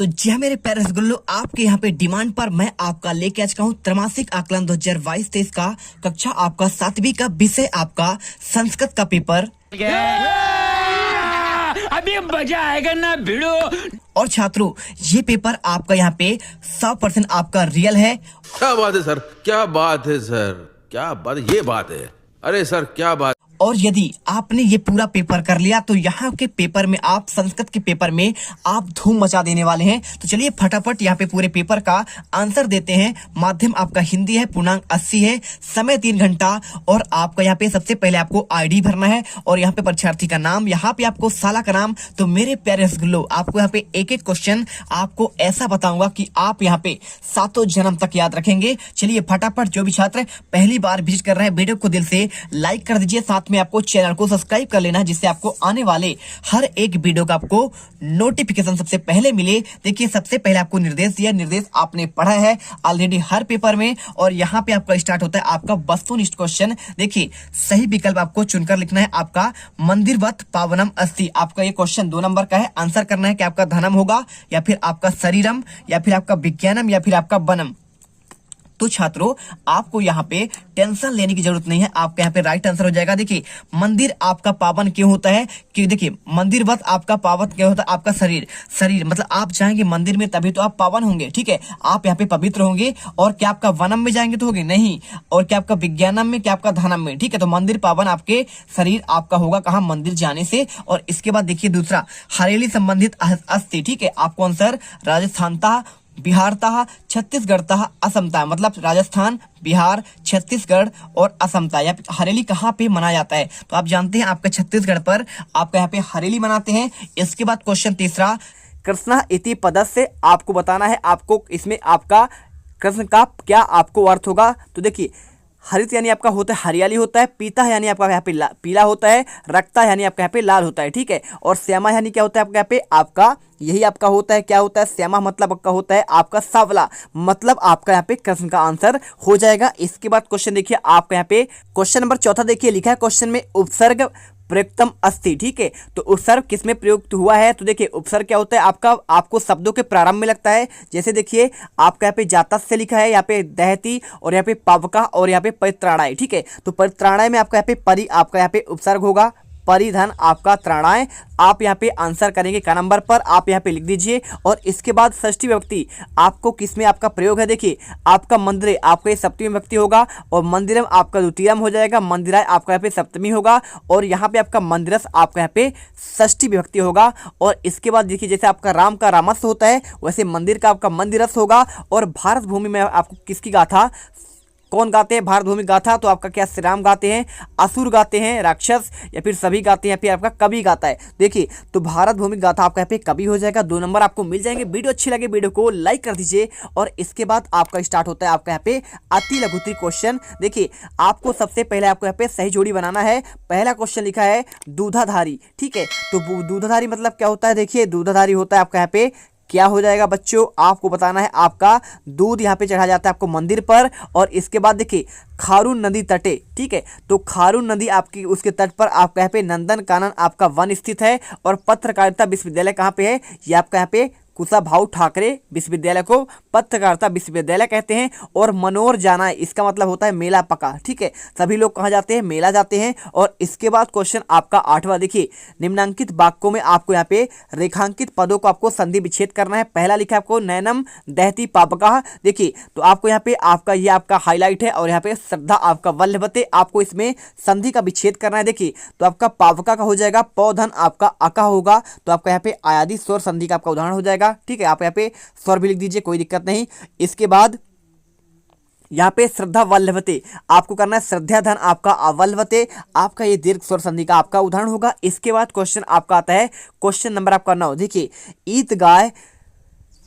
तो जी हाँ मेरे प्यारे रसगुल्लो, आपके यहाँ पे डिमांड पर मैं आपका लेके आ चुका हूँ त्रैमासिक आकलन 2022-23 का कक्षा आपका 7वीं का विषय आपका संस्कृत का पेपर। अभी मजा आएगा ना भिड़ो। और छात्रों, ये पेपर आपका यहाँ पे 100% आपका रियल है। क्या बात है सर, क्या बात है सर, क्या बात, ये बात है। अरे सर क्या बात। और यदि आपने ये पूरा पेपर कर लिया तो यहाँ के पेपर में आप संस्कृत के पेपर में आप धूम मचा देने वाले हैं। तो चलिए फटाफट यहाँ पे पूरे पेपर का आंसर देते हैं। माध्यम आपका हिंदी है, पूर्णांक 80 है, समय 3 घंटा। और आपका यहाँ पे सबसे पहले आपको आईडी भरना है और यहाँ पे परीक्षार्थी का नाम, यहाँ पे आपको साला का नाम। तो मेरे प्यारे रसगुल्लो, आपको यहाँ पे एक एक क्वेश्चन आपको ऐसा बताऊंगा कि आप यहाँ पे 7 जन्म तक याद रखेंगे। चलिए फटाफट, जो भी छात्र पहली बार विजिट कर रहे हैं वीडियो को दिल से लाइक कर दीजिए, साथ में आपको चैनल को सब्सक्राइब कर लेना है, जिससे आपको आने वाले हर एक वीडियो का आपको नोटिफिकेशन सबसे पहले मिले। देखिए सबसे पहले आपको निर्देश दिया, निर्देश आपने पढ़ा है ऑलरेडी हर पेपर में। और यहाँ पे आपका स्टार्ट होता है आपका वस्तुनिष्ठ क्वेश्चन। देखिए सही विकल्प आपको चुनकर लिखना है आपका मंदिरवत पावनम अस्ति। आपका ये क्वेश्चन 2 नंबर का है। आंसर करना है कि आपका धनम होगा या फिर आपका शरीरम या फिर आपका विज्ञानम या फिर आपका वनम। तो छात्रों, आपको यहाँ पे टेंशन लेने की जरूरत नहीं है, आपका यहाँ पे राइट आंसर हो जाएगा। देखिए मंदिर आपका पावन क्यों होता है, कि देखिए मंदिरवत आपका पावन क्यों होता है, आपका शरीर, शरीर मतलब आप जाएंगे मंदिर में तभी तो आप पावन होंगे, ठीक है, आप यहाँ पे पवित्र होंगे। और क्या आपका वनम में जाएंगे तो होंगे नहीं, और क्या आपका विज्ञानम में, क्या आपका धनम में, ठीक है। तो मंदिर पावन आपके शरीर आपका होगा कहाँ, मंदिर जाने से। और इसके बाद देखिए दूसरा, हरेली संबंधित अस्ति, ठीक है। आपको आंसर राजस्थानता, बिहारता, छत्तीसगढ़ता, असमता, मतलब राजस्थान, बिहार, छत्तीसगढ़ और असमता। या हरेली कहाँ पे मनाया जाता है, तो आप जानते हैं आपके छत्तीसगढ़ पर आपका यहाँ पे हरेली मनाते हैं। इसके बाद क्वेश्चन तीसरा, कृष्णा इति पदस्य, आपको बताना है आपको इसमें आपका कृष्ण का क्या आपको अर्थ होगा। तो देखिए हरित यानी आपका होता है हरियाली होता है, पीता यानी आपका यहाँ पे पीला होता है, रक्ता यानी आपका यहाँ पे लाल होता है, ठीक है। और श्यामा यानी क्या होता है आपका यहाँ पे, आपका यही आपका होता है, क्या होता है, श्यामा मतलब आपका होता है आपका सांवला, मतलब आपका यहाँ पे कृष्ण का आंसर हो जाएगा। इसके बाद क्वेश्चन देखिए आपका यहाँ पे क्वेश्चन नंबर 4 देखिए लिखा है क्वेश्चन में उपसर्ग प्रयुक्तम अस्ति, ठीक है। तो उपसर्ग किसमें प्रयुक्त हुआ है, तो देखिए उपसर्ग क्या होता है आपका, आपको शब्दों के प्रारंभ में लगता है। जैसे देखिए आपका यहाँ पे जाता से लिखा है, यहाँ पे दहती और यहाँ पे पावका और यहाँ पे परित्राणाय, ठीक है। तो परित्राणाय में आपका यहाँ पे परि आपका यहाँ पे उपसर्ग होगा, परिधन आपका त्राणाय। आप यहाँ पे आंसर करेंगे का नंबर पर, आप यहाँ पे लिख दीजिए। और इसके बाद षष्ठी विभक्ति आपको किसमें आपका प्रयोग है, देखिए आपका मंदिरे आपका ये सप्तमी विभक्ति होगा, और मंदिरम आपका द्वितीयम हो जाएगा, मंदिराय आपका यहाँ पे सप्तमी होगा, और यहाँ पे आपका मंदिरस आपका यहाँ पे षष्ठी विभक्ति होगा। और इसके बाद देखिए जैसे आपका राम का रामस्व होता है, वैसे मंदिर का आपका मंदिरस होगा। और भारत भूमि में आपको किसकी गाथा कौन गाते हैं, भारत भूमि गाथा, तो आपका क्या श्री राम गाते हैं, असुर गाते हैं, राक्षस, या फिर सभी गाते हैं, फिर आपका कवि गाता है। देखिए तो भारत भूमि गाथा आपका यहाँ पे कवि हो जाएगा, 2 नंबर आपको मिल जाएंगे। वीडियो अच्छी लगे वीडियो को लाइक कर दीजिए। और इसके बाद आपका स्टार्ट होता है आपका यहाँ पे अति लघुत्री क्वेश्चन। देखिए आपको सबसे पहले आपको यहाँ पे सही जोड़ी बनाना है। पहला क्वेश्चन लिखा है दूधाधारी, ठीक है। तो दूधाधारी मतलब क्या होता है, देखिए दूधाधारी होता है आपका यहाँ पे क्या हो जाएगा बच्चों, आपको बताना है आपका दूध यहाँ पे चढ़ा जाता है आपको मंदिर पर। और इसके बाद देखिए खारून नदी तटे, ठीक है। तो खारून नदी आपकी उसके तट पर आपका यहाँ पे नंदन कानन आपका वन स्थित है। और पत्रकारिता विश्वविद्यालय कहाँ पे है, ये आपका यहाँ पे कुशाभाऊ ठाकरे विश्वविद्यालय को पत्रकारिता विश्वविद्यालय कहते हैं। और मनोर जाना है, इसका मतलब होता है मेला पका, ठीक है। सभी लोग कहाँ जाते हैं, मेला जाते हैं। और इसके बाद क्वेश्चन आपका 8वां देखिए, निम्नांकित वाक्यों में आपको यहाँ पे रेखांकित पदों को आपको संधि विच्छेद करना है। पहला लिखा है आपको नैनम दहती पावका, देखिए तो आपको यहाँ पे आपका ये आपका हाईलाइट है। और यहाँ पे श्रद्धा आपका वल्लभते, आपको इसमें संधि का विच्छेद करना है। देखिए तो आपका पावका का हो जाएगा पौधन आपका अका होगा, तो आपका यहाँ पे आयादी स्वर संधि का आपका उदाहरण हो जाएगा, ठीक है। आप यहाँ पे स्वर भी लिख दीजिए, कोई दिक्कत नहीं। इसके बाद यहाँ पे श्रद्धा वल्लभते आपको करना है श्रद्धा धन आपका अवल्लभते, आपका ये दीर्घ स्वर संधि का आपका उदाहरण होगा। इसके बाद क्वेश्चन आपका आता है क्वेश्चन नंबर आपका 9, देखिए ईद गाय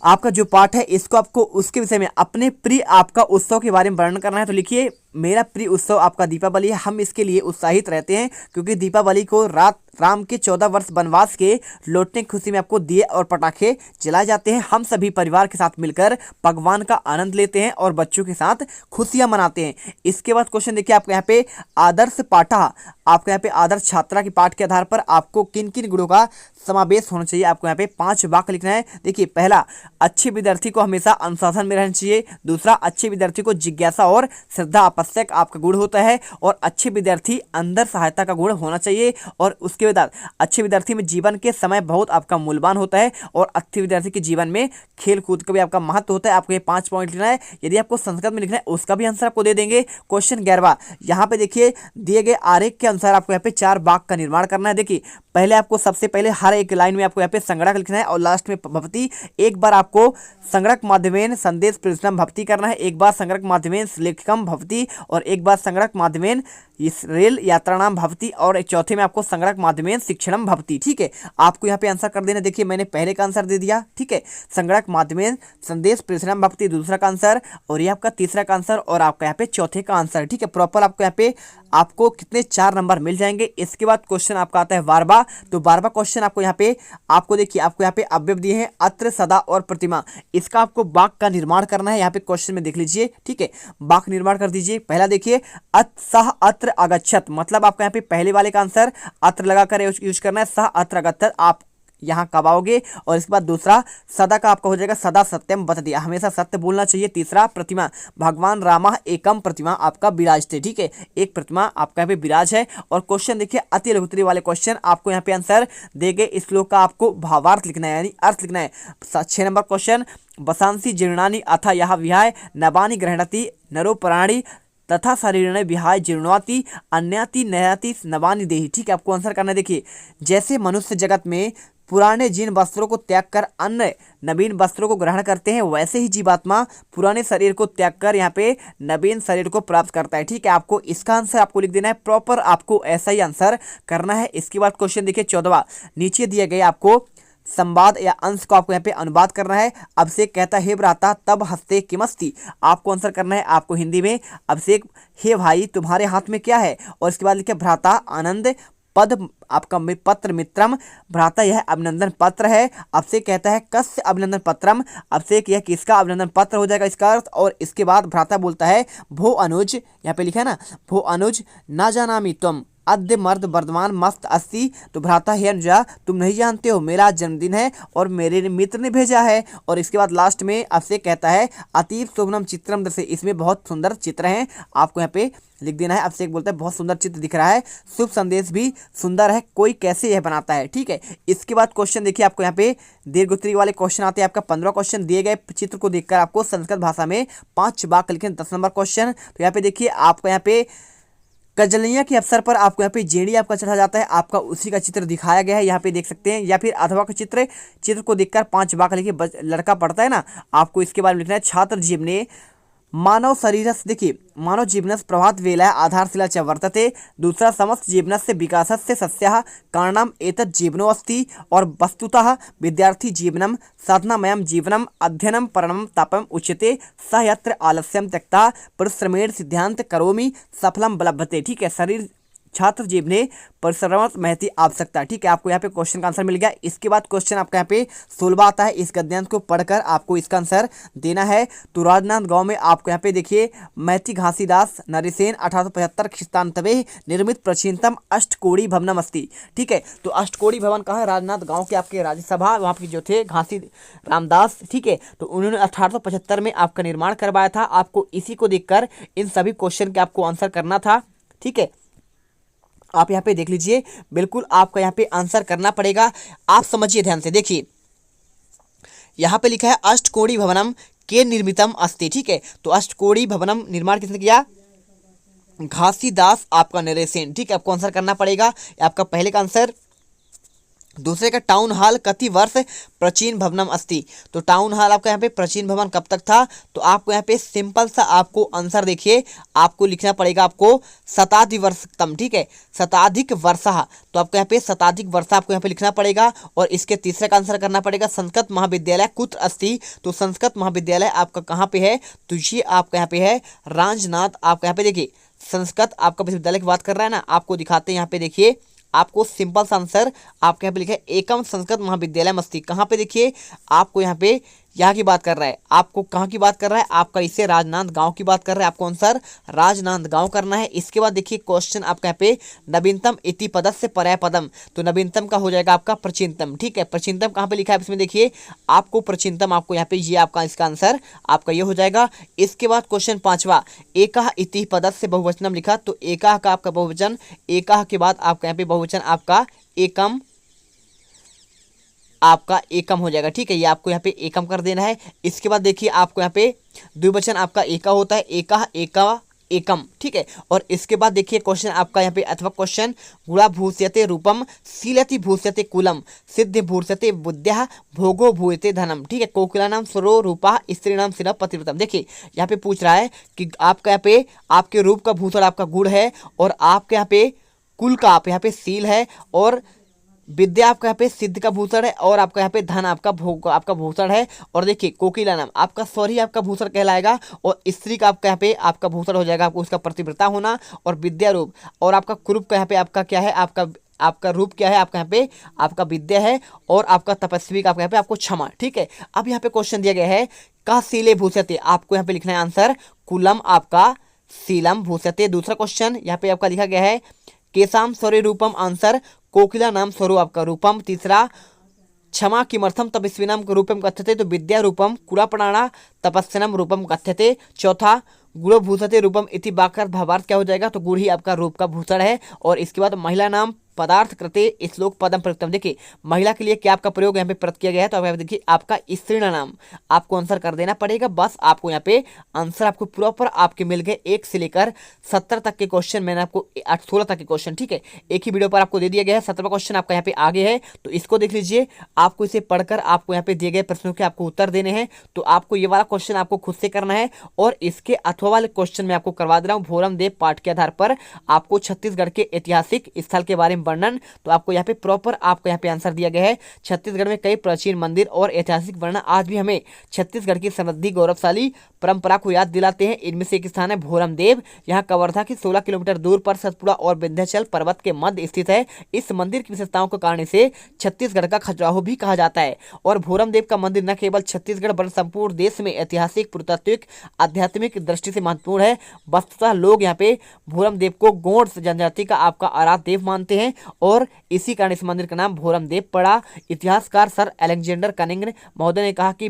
आपका जो पाठ है इसको आपको उसके विषय में अपने प्रिय आपका उत्सव के बारे में वर्णन करना है। तो लिखिए मेरा प्रिय उत्सव आपका दीपावली है, हम इसके लिए उत्साहित रहते हैं क्योंकि दीपावली को रात राम के 14 वर्ष वनवास के लौटने की खुशी में आपको दिए और पटाखे जलाए जाते हैं। हम सभी परिवार के साथ मिलकर भगवान का आनंद लेते हैं और बच्चों के साथ खुशियां मनाते हैं। इसके बाद क्वेश्चन देखिए आपको यहाँ पे आदर्श पाठा, आपको यहाँ पे आदर्श छात्रा के पाठ के आधार पर आपको किन किन गुणों का समावेश होना चाहिए। आपको यहाँ पे 5 वाक्य लिखना है। देखिए, पहला, अच्छे विद्यार्थी को हमेशा अनुशासन में रहना चाहिए। दूसरा, अच्छे विद्यार्थी को जिज्ञासा और श्रद्धा आवश्यक आपका गुण होता है। और अच्छे विद्यार्थी अंदर सहायता का गुण होना चाहिए। और उसके बाद अच्छे विद्यार्थी में जीवन के समय बहुत आपका मूल्यवान होता है। और अच्छे विद्यार्थी के जीवन में खेल कूद का भी आपका महत्व होता है। आपको ये 5 पॉइंट लिखना है। यदि आपको संस्कृत में लिखना है उसका भी आंसर आपको दे देंगे। क्वेश्चन 11, यहाँ पे देखिए दिए गए आरेख के अनुसार आपको यहाँ पे 4 वाक्य का निर्माण करना है। देखिए, पहले आपको सबसे पहले हर एक लाइन में आपको यहाँ पे संगणक लिखना है और लास्ट में भवती। एक बार आपको संगणक माध्यमेन संदेश प्रेषणम भवती करना है, एक बार संगणक माध्यमेन लेखकम भवती और एक बार संगणक माध्यमेन इस रेल यात्रा नाम भवती और एक चौथे में आपको संगणक माध्यमेन शिक्षणम भवती। ठीक है, आपको यहाँ पे आंसर कर देना। देखिए, मैंने पहले का आंसर दे दिया। ठीक है, संगणक माध्यमेन संदेश प्रेषणम भवती दूसरा का आंसर और ये आपका तीसरा का आंसर और आपका यहाँ पे चौथे का आंसर। ठीक है, प्रॉपर आपको यहाँ पे आपको कितने 4 नंबर मिल जाएंगे। इसके बाद क्वेश्चन आपका आता है 12वां। तो 12वां क्वेश्चन आपको यहाँ पे आपको देखिए आपको यहाँ पे अवयव दिए हैं अत्र, सदा और प्रतिमा। इसका आपको वाक्य का निर्माण करना है। यहाँ पे क्वेश्चन में देख लीजिए। ठीक है, वाक्य निर्माण कर दीजिए। पहला देखिए, सह अत्र अगच्छत, मतलब आपका यहाँ पे पहले वाले का आंसर अत्र लगाकर यूज करना है। सह अत्र अगच्छत आप यहाँ कब आओगे। और इसके बाद दूसरा, सदा का आपका हो जाएगा सदा सत्यम वदति, हमेशा सत्य बोलना चाहिए। तीसरा, प्रतिमा, भगवान रामा एकम प्रतिमा आपका विराजते। ठीक है, एक प्रतिमा आपका यहाँ पे विराज है। और क्वेश्चन देखिए अति लघुत्तरी वाले क्वेश्चन आपको यहाँ पे आंसर दे गए। इस श्लोक का आपको भावार्थ लिखना है यानी अर्थ लिखना है। 6 नंबर क्वेश्चन, वसांसी जीर्णानि अथ यह विहाय नवानि गृह्णाति नरो प्राणी तथा शरीर विहाय जीर्णवाति अन्याति नयाति नवानि देहि। ठीक है, आपको आंसर करना है। देखिए, जैसे मनुष्य जगत में पुराने जिन वस्त्रों को त्याग कर अन्य नवीन वस्त्रों को ग्रहण करते हैं, वैसे ही जीवात्मा पुराने शरीर को त्याग कर यहाँ पे नवीन शरीर को प्राप्त करता है। ठीक है, आपको इसका आंसर आपको लिख देना है। प्रॉपर आपको ऐसा ही आंसर करना है। इसके बाद क्वेश्चन देखिए 14वां, नीचे दिए गए आपको संवाद या अंश को आपको यहाँ पे अनुवाद करना है। अभिषेक कहता है, हे भ्राता तब हंसते किमस्ति, आपको आंसर करना है। आपको हिंदी में अभिषेक, हे भाई तुम्हारे हाथ में क्या है। और इसके बाद लिखे भ्राता आनंद पद आपका पत्र मित्रम, भ्राता यह अभिनंदन पत्र है। अभिषेक कहता है कस्य अभिनंदन पत्रम, अभिषेक यह किसका अभिनंदन पत्र हो जाएगा इसका अर्थ। और इसके बाद भ्राता बोलता है भो अनुज, यहाँ पे लिखा है ना भो अनुज ना जानामि तुम अद्य मर्द वर्धमान मस्त अस्सी, तो भ्राता हे अनुजा तुम नहीं जानते हो मेरा जन्मदिन है और मेरे मित्र ने भेजा है। और इसके बाद लास्ट में अभिषेक कहता है अतीव शोभनम चित्रम दृश्य, इसमें बहुत सुंदर चित्र हैं, आपको यहाँ पे लिख देना है। अभिषेक बोलता है बहुत सुंदर चित्र दिख रहा है, शुभ संदेश भी सुंदर है, कोई कैसे यह बनाता है। ठीक है, इसके बाद क्वेश्चन देखिए आपको यहाँ पे दीर्घोत्तरी वाले क्वेश्चन आते हैं। आपका 15वां क्वेश्चन, दिए गए चित्र को देखकर आपको संस्कृत भाषा में 5 वाक्य लिखें। 10 नंबर क्वेश्चन, तो यहाँ पे देखिए आपको यहाँ पे कजलियां के अवसर पर आपको यहाँ पे जेडी आपका चढ़ा जाता है, आपका उसी का चित्र दिखाया गया है, यहाँ पे देख सकते हैं। या फिर अथवा का चित्र को देखकर 5 वाक्य लिखिए। लड़का पढ़ता है ना, आपको इसके बारे में लिखना है। छात्र जीवने मानव शरीरस, देखिए मानव जीवनस प्रभात वेला आधारशिला च वर्तते। दूसरा, समस्त जीवनस्य विकासस्य सस्यः कारणम एतत् जीवनो अस्ति। और वस्तुतः विद्यार्थी जीवनम साधनामयम जीवनम अध्ययनम परणम तापम उच्यते स यत्र आलस्यम त्यक्ता परिश्रमेण सिद्धांत करोमि सफलम बलभते। ठीक है, शरीर छात्र जीवने परिश्रम महती आवश्यकता। ठीक है, आपको यहाँ पे क्वेश्चन का आंसर मिल गया। इसके बाद क्वेश्चन आपका यहाँ पे 16वां आता है। इस गद्यांश को पढ़कर आपको इसका आंसर देना है। तो राजनांदगांव में आपको यहाँ पे देखिए मैथी घासीदास नरिसेन 1875 ख्रिस्तानतवे निर्मित प्राचीनतम अष्टकोणी भवनम अस्ति। ठीक है, तो अष्टकोणी भवन कहाँ है, राजनांदगांव के आपके राज्यसभा वहाँ के जो थे घासी रामदास। ठीक है, तो उन्होंने 1875 में आपका निर्माण करवाया था। आपको इसी को देखकर इन सभी क्वेश्चन के आपको आंसर करना था। ठीक है, आप यहाँ पे देख लीजिए, बिल्कुल आपका यहाँ पे आंसर करना पड़ेगा। आप समझिए ध्यान से, देखिए यहाँ पे लिखा है अष्टकोणी भवनम के निर्मितम अस्ति। ठीक है, तो अष्टकोणी भवनम निर्माण किसने किया, घासीदास आपका नरेसेन। ठीक है, आपको आंसर करना पड़ेगा। आपका पहले का आंसर। दूसरे का टाउन हॉल कति वर्ष प्राचीन भवनम अस्ति, तो टाउन हॉल आपका यहाँ पे प्राचीन भवन कब तक था। तो आपको यहाँ पे सिंपल सा आपको आंसर देखिए, आपको लिखना पड़ेगा आपको शताधिक वर्षतम। ठीक है, शताधिक वर्षः, तो आपको यहाँ पे शताधिक वर्ष आपको यहाँ पे लिखना पड़ेगा। और इसके तीसरे का आंसर करना पड़ेगा संस्कृत महाविद्यालय कुत्र अस्ति, तो संस्कृत महाविद्यालय आपका कहाँ पे है, तो ये आपका यहाँ पे है राजनाथ। आपका यहाँ पे देखिए संस्कृत आपका विश्वविद्यालय की बात कर रहा है ना, आपको दिखाते हैं यहाँ पे देखिए आपको सिंपल सा आंसर आपके यहाँ पे लिखा है एकम संस्कृत महाविद्यालय मस्ती। कहाँ पे देखिए आपको यहाँ की बात कर रहा है, आपको कहाँ की बात कर रहा है, आपका इससे राजनांदगांव की बात कर रहा है, आपको आंसर राजनांदगांव करना है। इसके बाद देखिए क्वेश्चन आपका यहाँ पे नवीनतम इति पदस्य पर्याय पदम, तो नवीनतम का हो जाएगा आपका प्राचीनतम। ठीक है, प्राचीनतम कहाँ पे लिखा है इसमें देखिए आपको प्राचीनतम, आपको यहाँ पे ये आपका इसका आंसर आपका ये हो जाएगा। इसके बाद क्वेश्चन 5वां एकः इति पदस्य बहुवचनम लिखा, तो एकः का आपका बहुवचन, एकः के बाद आपका यहाँ पे बहुवचन आपका एकम, आपका एकम हो जाएगा। ठीक है, ये आपको यहाँ पे एकम कर देना है। इसके बाद देखिए आपको यहाँ पे द्विवचन आपका एका होता है, एका एका एकम। ठीक है, और इसके बाद देखिए क्वेश्चन आपका यहाँ पे अथवा क्वेश्चन गुणा भूष्यते रूपम शीलति भूष्यते कुलम सिद्ध भूष्यते बुद्ध्या भोगो भूयते धनम। ठीक है, कोकिला नाम स्वरो रूपा स्त्री नाम शिला पतिव्रतम। देखिए यहाँ पे पूछ रहा है कि आपका यहाँ पे आपके रूप का भूषण आपका गुड़ है, और आपके यहाँ पे कुल का आप यहाँ पे शील है, और विद्या आपका यहाँ पे सिद्ध का भूषण है, और आपका यहाँ पे धन आपका भोग आपका भूषण है। और देखिए कोकिला नाम आपका स्वरी आपका भूषण कहलाएगा, और स्त्री का आपका यहाँ पे आपका भूषण हो जाएगा आपको उसका प्रतिव्रता होना, और विद्या रूप, और आपका कुरूप का यहाँ पे आपका क्या है, आपका रूप क्या है, आपका यहाँ पे आपका विद्या है, और आपका तपस्वी का आपका यहाँ पे आपको क्षमा। ठीक है, अब यहाँ पे क्वेश्चन दिया गया है का शीले भूषते, आपको यहाँ पे लिखना है आंसर कुलम आपका शीलम भूषते। दूसरा क्वेश्चन यहाँ पे आपका लिखा गया है केशाम स्वरे रूपम, आंसर कोकिला नाम स्वरूप आपका रूपम। तीसरा क्षमा किमर्थम तपस्विनाम रूपम कथ्यते, तो विद्या रूपम कुरापणाना तपस्विनम रूपम कथ्यते। चौथा गुणो भूषते रूपम इति वाक्यार्थ भावार्थ क्या हो जाएगा, तो गुड़ ही आपका रूप का भूषण है। और इसके बाद महिला नाम पदार्थ कृते श्लोक पदम प्रयुक्तम, देखिए महिला के लिए क्या आपका प्रयोग यहाँ पे प्रयुक्त किया गया है, तो आप देखिए आपका स्त्री नाम आपको आंसर कर देना पड़ेगा। बस आपको यहाँ पे आंसर आपको प्रॉपर आपके मिल गए 1 से लेकर 70 तक के क्वेश्चन, मैंने आपको 16 तक के क्वेश्चन ठीक है एक ही वीडियो पर आपको दे दिया गया है। 17वां क्वेश्चन आपका यहाँ पे आगे है, तो इसको देख लीजिए। आपको इसे पढ़कर आपको यहाँ पे दिए गए प्रश्नों के आपको उत्तर देने हैं, तो आपको ये वाला क्वेश्चन आपको खुद से करना है, और इसके अथवा वाले क्वेश्चन मैं आपको करवा दे रहा हूँ भोरम देव पाठ के आधार पर। आपको छत्तीसगढ़ के ऐतिहासिक स्थल के बारे में वर्णन, तो आपको यहाँ पे प्रॉपर आपको यहाँ पे आंसर दिया गया है। छत्तीसगढ़ में कई प्राचीन मंदिर और ऐतिहासिक वर्णन आज भी हमें छत्तीसगढ़ की समृद्धि गौरवशाली परंपरा को याद दिलाते हैं। इनमें से एक स्थान है भोरम देव, यहाँ कवर्धा के 16 किलोमीटर दूर पर सतपुड़ा और विंध्याचल पर्वत के मध्य स्थित है। इस मंदिर की विशेषताओं के कारण इसे छत्तीसगढ़ का खजुराहो भी कहा जाता है। और भोरम देव का मंदिर न केवल छत्तीसगढ़ बल्कि संपूर्ण देश में ऐतिहासिक, पुरातात्विक, आध्यात्मिक दृष्टि से महत्वपूर्ण है। वस्तुतः लोग यहाँ पे भोरम देव को गौड़ जनजाति का आपका आराध्य देव मानते हैं, और इसी कारण इस मंदिर का नाम भोरम देव पड़ा। इतिहासकार सर अलेक्जेंडर कनिंग महोदय ने कहा कि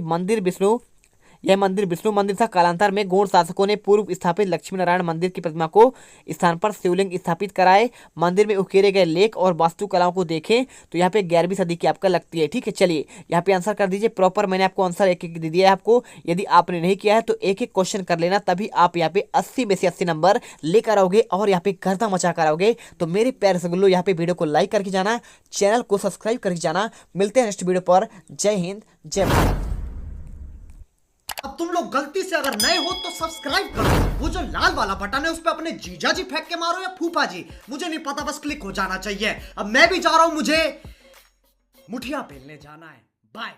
यह मंदिर विष्णु मंदिर था। कालांतर में गौड़ शासकों ने पूर्व स्थापित लक्ष्मी नारायण मंदिर की प्रतिमा को स्थान पर शिवलिंग स्थापित कराए। मंदिर में उकेरे गए लेख और वास्तुकलाओं को देखें तो यहाँ पे 11वीं सदी की आपका लगती है। ठीक है, चलिए यहाँ पे आंसर कर दीजिए प्रॉपर। मैंने आपको आंसर एक एक दे दिया है आपको, यदि आपने नहीं किया है तो एक एक क्वेश्चन कर लेना, तभी आप यहाँ पे 80 में से 80 नंबर लेकर आओगे और यहाँ पे गर्दा मचा कर आओगे। तो मेरे प्यारे सगुल्लो यहाँ पे वीडियो को लाइक करके जाना, चैनल को सब्सक्राइब करके जाना। मिलते हैं नेक्स्ट वीडियो पर। जय हिंद, जय भारत। अब तुम लोग गलती से अगर नए हो तो सब्सक्राइब करो, वो जो लाल वाला बटन है उस पर अपने जीजा जी फेंक के मारो या फूफा जी, मुझे नहीं पता, बस क्लिक हो जाना चाहिए। अब मैं भी जा रहा हूं, मुझे मुठिया पेलने जाना है। बाय।